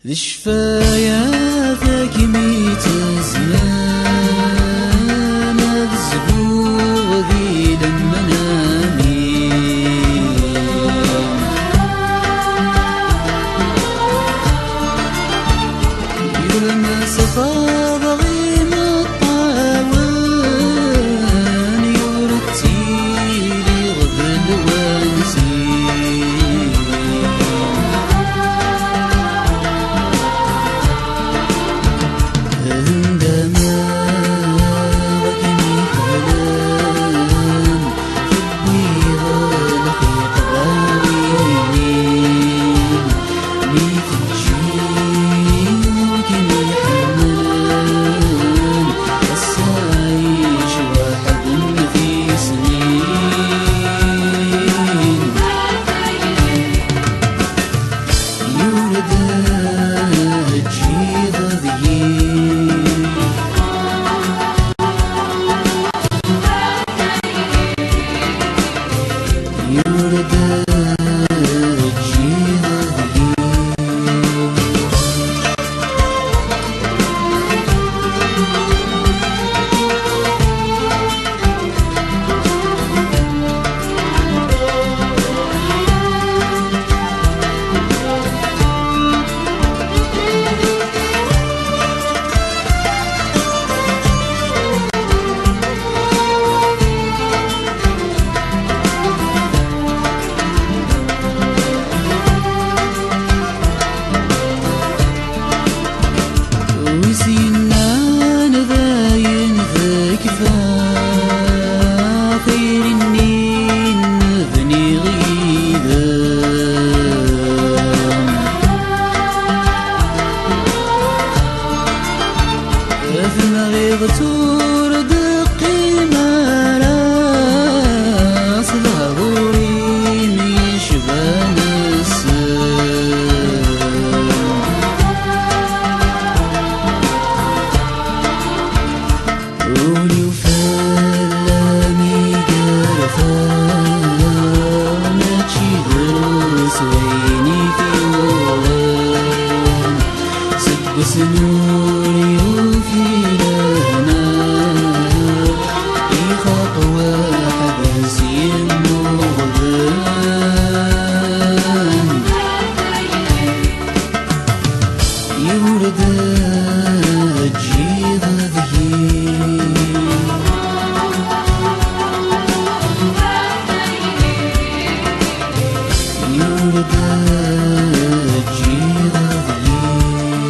ذي الشفايا ميت الزمان هذا الزبوغ ذي لما نامين يولما سفاض غيم الطاوان يورتيلي غبل وانسين عندما ركني حلال حبي غالقي قباوين ميت الجيل وكني حنان هسا عايش واحد في سنين يولد الجيل ذيين يولد الجيل وسنان ذاين ذكفى خير النين ذني غيدان أثنى غيظ تورد قيمة راس ظهوري يشبان قولي وفلامي قرفان ماشي دروس ويني في ولان سب سنوري وفي لهنا في خطوة حبس يمو غضبان يولد الجيل ذهين يولد الجيل ذهين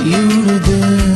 يولد